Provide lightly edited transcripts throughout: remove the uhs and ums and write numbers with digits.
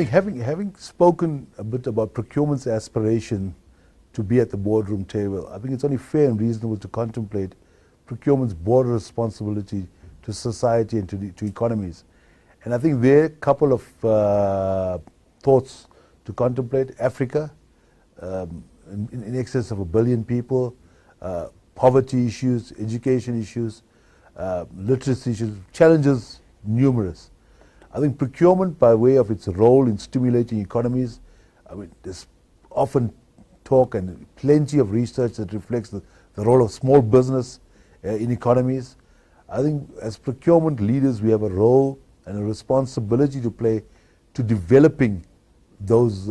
think having spoken a bit about procurement's aspiration to be at the boardroom table, I think it's only fair and reasonable to contemplate procurement's broader responsibility to society and to economies. And I think there are a couple of thoughts to contemplate. Africa, in excess of 1 billion people, poverty issues, education issues, literacy issues, challenges numerous. I think procurement, by way of its role in stimulating economies, I mean, there's often talk and plenty of research that reflects the role of small business in economies. I think as procurement leaders, we have a role and a responsibility to play to developing those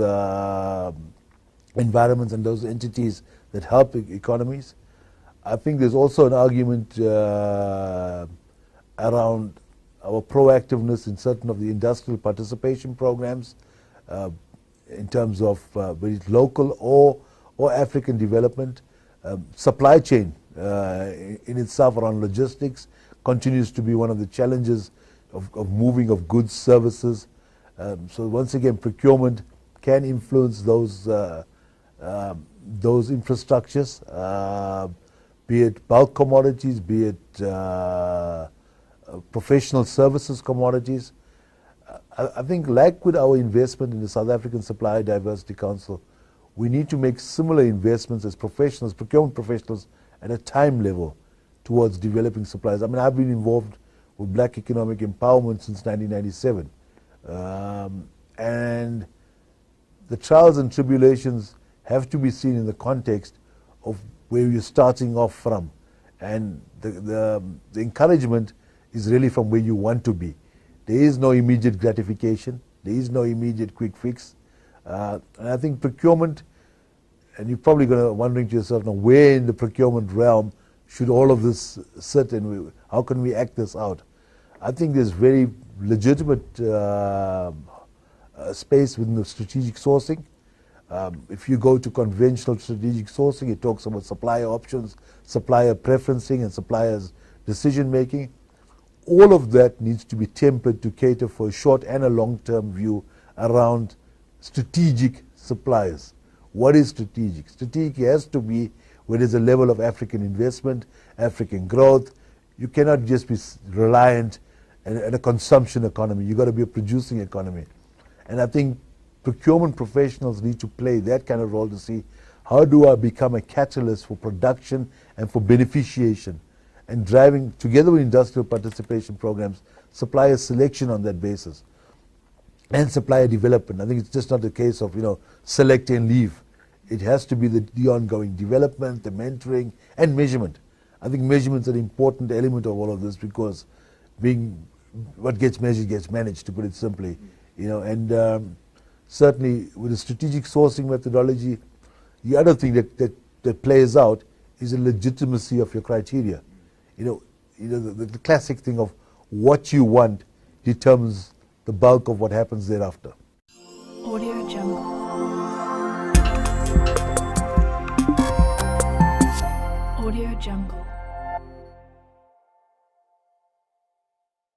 environments and those entities that help economies. I think there's also an argument around our proactiveness in certain of the industrial participation programs in terms of whether it's local or African development. Supply chain in itself around logistics continues to be one of the challenges of moving of goods, services. So once again, procurement can influence those infrastructures, be it bulk commodities, be it professional services commodities. I think, like with our investment in the South African Supplier Diversity Council, we need to make similar investments as professionals, procurement professionals, at a time level towards developing suppliers. I mean, I've been involved with Black economic empowerment since 1997. And the trials and tribulations have to be seen in the context of where you're starting off from. And the encouragement is really from where you want to be. There is no immediate gratification. There is no immediate quick fix. And I think procurement, and you're probably going to wondering to yourself, now where in the procurement realm should all of this sit and how can we act this out? I think there's very legitimate space within the strategic sourcing. If you go to conventional strategic sourcing, it talks about supplier options, supplier preferencing, and suppliers' decision making. All of that needs to be tempered to cater for a short and a long-term view around strategic suppliers. What is strategic? Strategic has to be where there's a level of African investment, African growth. You cannot just be reliant on a consumption economy. You've got to be a producing economy. And I think procurement professionals need to play that kind of role to see how do I become a catalyst for production and for beneficiation, and driving, together with industrial participation programs, supplier selection on that basis, and supplier development. I think it's just not a case of, select and leave. It has to be the ongoing development, the mentoring, and measurement. I think measurement's an important element of all of this, because what gets measured gets managed, to put it simply. And certainly with the strategic sourcing methodology, the other thing that plays out is the legitimacy of your criteria. The classic thing of what you want determines the bulk of what happens thereafter. Audio Jungle. Audio Jungle.